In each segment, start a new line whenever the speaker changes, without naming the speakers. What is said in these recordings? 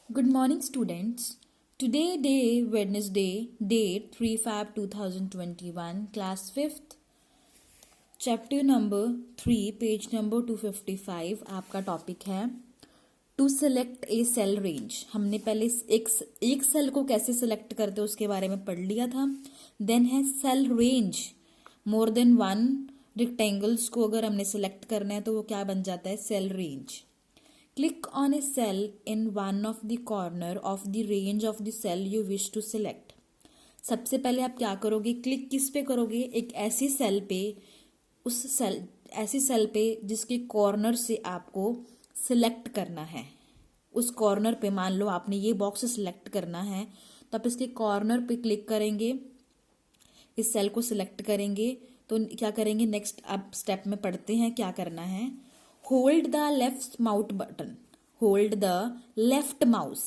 Good morning, students. Today, day Wednesday, date 3 Feb 2021, class 5th, chapter number 3, page number 255. आपका topic है to select a cell range. हमने पहले एक cell को कैसे सेलेक्ट करते हैं उसके बारे में पढ़ लिया था। देन है cell range, more than one rectangles को अगर हमने सेलेक्ट करना है तो वो क्या बन जाता है, cell range. Click on a cell in one of the corner of the range of the cell you wish to select. सबसे पहले आप क्या करोगे, क्लिक किस पे करोगे, एक ऐसी सेल पे, ऐसी सेल पे जिसके कॉर्नर से आपको सिलेक्ट करना है। उस कॉर्नर पे मान लो आपने ये बॉक्स सिलेक्ट करना है तो आप इसके कॉर्नर पे क्लिक करेंगे, इस सेल को सिलेक्ट करेंगे तो क्या करेंगे, नेक्स्ट आप स्टेप में पढ़ते हैं क्या करना है। Hold the left mouse button, hold the left mouse,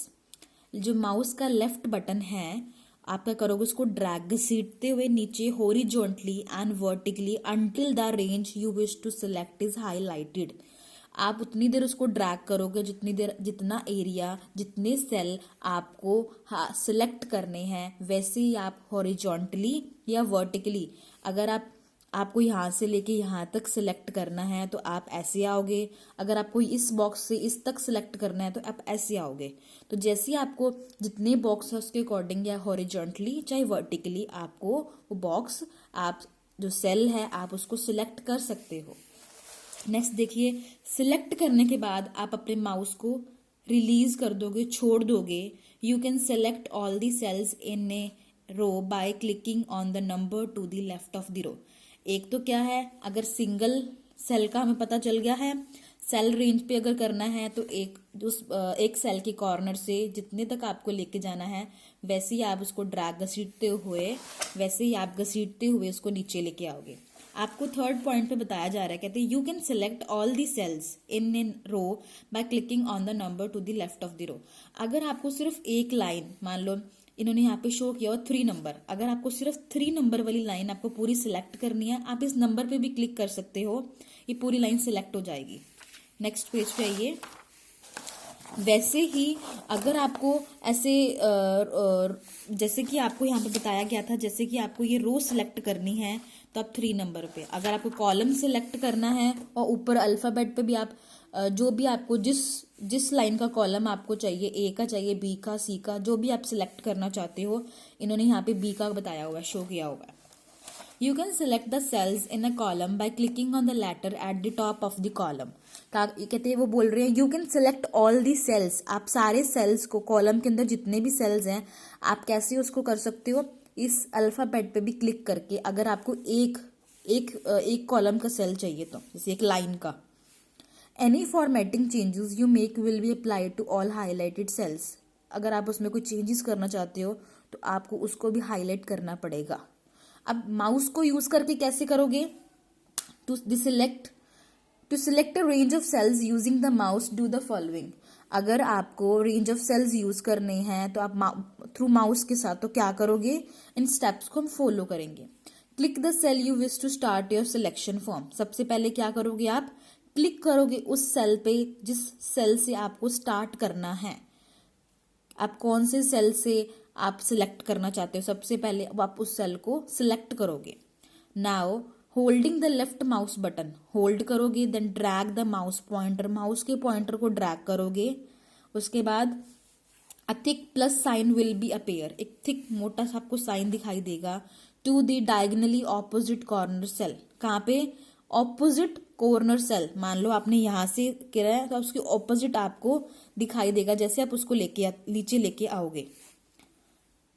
जो माउस का लेफ्ट बटन है आप क्या करोगे, उसको ड्रैग घसीटते हुए नीचे horizontally and vertically until the range you wish to select is highlighted. आप उतनी देर उसको ड्रैग करोगे जितना एरिया, जितने सेल आपको सिलेक्ट करने हैं वैसे ही आप हॉरिजॉन्टली या वर्टिकली, अगर आपको यहाँ से लेके यहाँ तक सिलेक्ट करना है तो आप ऐसे आओगे, अगर आपको इस बॉक्स से इस तक सिलेक्ट करना है तो आप ऐसे आओगे। तो जैसे आपको जितने बॉक्स है उसके अकॉर्डिंग या हॉरिजॉन्टली चाहे वर्टिकली आपको वो बॉक्स, आप जो सेल है आप उसको सिलेक्ट कर सकते हो। नेक्स्ट देखिए, सिलेक्ट करने के बाद आप अपने माउस को रिलीज कर दोगे, छोड़ दोगे। You can select all the cells in a row by clicking on the number to the left of the row. एक तो क्या है, अगर सिंगल सेल का हमें पता चल गया है, सेल रेंज पे अगर करना है तो एक सेल के कॉर्नर से जितने तक आपको लेके जाना है वैसे ही आप उसको ड्रैग घसीटते हुए उसको नीचे लेके आओगे। आपको थर्ड पॉइंट पे बताया जा रहा है, कहते हैं you can select all the cells in an row by clicking on the number to the left of the row. अगर आपको सिर्फ एक लाइन, मान लो इन्होंने यहाँ पे शो किया हुआ 3 नंबर, अगर आपको सिर्फ 3 नंबर वाली लाइन आपको पूरी सिलेक्ट करनी है, आप इस नंबर पे भी क्लिक कर सकते हो, ये पूरी लाइन सिलेक्ट हो जाएगी। नेक्स्ट पेज पे आइए। वैसे ही अगर आपको ऐसे जैसे कि आपको यहाँ पे बताया गया था, जैसे कि आपको ये रो सिलेक्ट करनी है तो आप 3 नंबर पे, अगर आपको कॉलम सिलेक्ट करना है और ऊपर अल्फाबेट पे भी आप जो भी आपको जिस लाइन का कॉलम आपको चाहिए, ए का चाहिए, बी का, सी का, जो भी आप सिलेक्ट करना चाहते हो, इन्होंने यहाँ पे बी का बताया हुआ, शो किया होगा। You can select the cells in a column by clicking on the letter at the top of the column. कहते हैं, वो बोल रहे हैं you can select all the cells, आप सारे सेल्स को, कॉलम के अंदर जितने भी सेल्स हैं आप कैसे उसको कर सकते हो, इस अल्फाबेट पे भी क्लिक करके। अगर आपको एक कॉलम का सेल चाहिए तो जैसे एक लाइन का, any formatting changes you make will be applied to all highlighted cells. अगर आप उसमें कोई चेंजेस करना चाहते हो तो आपको उसको भी हाईलाइट करना पड़ेगा। अब माउस को यूज करके कैसे करोगे, to select a range of cells using the mouse do the following. अगर आपको रेंज ऑफ सेल्स यूज करने हैं तो आप थ्रू माउस के साथ तो क्या करोगे, इन स्टेप्स को हम फॉलो करेंगे। Click the cell you wish to start your selection form. सबसे पहले क्या करोगे, आप क्लिक करोगे उस सेल पे जिस सेल से आपको स्टार्ट करना है। आप कौन से सेल से आप सिलेक्ट करना चाहते हो, सबसे पहले अब आप उस सेल को सिलेक्ट करोगे। Now holding the left mouse button, hold करोगे, then drag the mouse pointer, mouse के पॉइंटर को ड्रैग करोगे। उसके बाद a thick plus sign will be appear, एक थिक मोटा सा आपको साइन दिखाई देगा, to the diagonally opposite corner cell. कहाँ पे, ऑपोजिट कॉर्नर सेल। मान लो आपने यहाँ से करा है तो उसके ऑपोजिट आपको दिखाई देगा जैसे आप उसको नीचे लेके आओगे।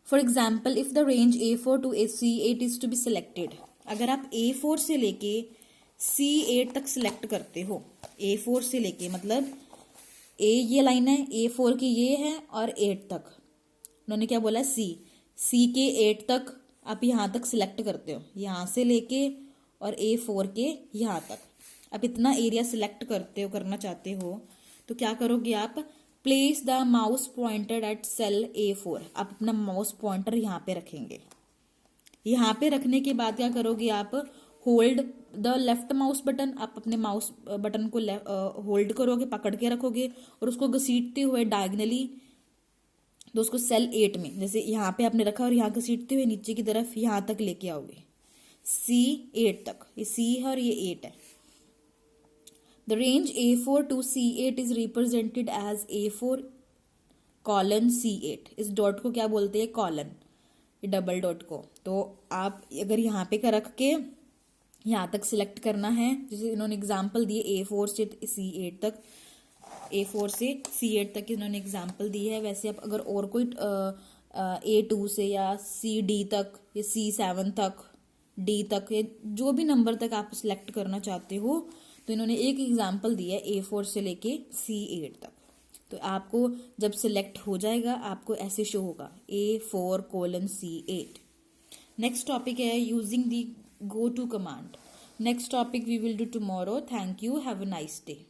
For example, if the range A4 to C8 is to be selected. अगर आप A4 से लेके C8 तक सिलेक्ट करते हो, A4 से लेके मतलब ये लाइन है, A4 की ये है और 8 तक, उन्होंने क्या बोला, C के 8 तक आप यहाँ तक सिलेक्ट करते हो, यहाँ से लेके और A4 के यहाँ तक आप इतना एरिया सिलेक्ट करना चाहते हो तो क्या करोगे आप, place the mouse pointer at cell A4। आप अपना माउस पॉइंटर यहाँ पे रखेंगे। यहाँ पे रखने के बाद क्या करोगे आप, hold the left mouse button, आप अपने माउस बटन को होल्ड करोगे, पकड़ के रखोगे और उसको घसीटते हुए डायगनली तो उसको सेल 8 में, जैसे यहाँ पे आपने रखा और यहाँ घसीटते हुए नीचे की तरफ यहाँ तक लेके आओगे, C8 तक, ये C है और ये 8 है। The range A4 to C8 is represented as A4 colon C8। इस डॉट को क्या बोलते हैं? कॉलन, ये डबल डॉट को। तो आप अगर यहाँ पे का रख के यहाँ तक सिलेक्ट करना है, जैसे इन्होंने एग्जाम्पल दिए A4 से C8 तक, A4 से C8 तक इन्होंने एग्जाम्पल दी है। वैसे आप अगर और कोई A2 से या CD तक या C7 तक, D तक, या जो भी नंबर तक आप सिलेक्ट करना चाहते हो, तो इन्होंने एक एग्जाम्पल दिया है A4 से लेके C8 तक। तो आपको जब सिलेक्ट हो जाएगा आपको ऐसे शो होगा A4 colon C8। Next topic है using the go to command. Next topic we will do tomorrow. Thank you, have a nice day.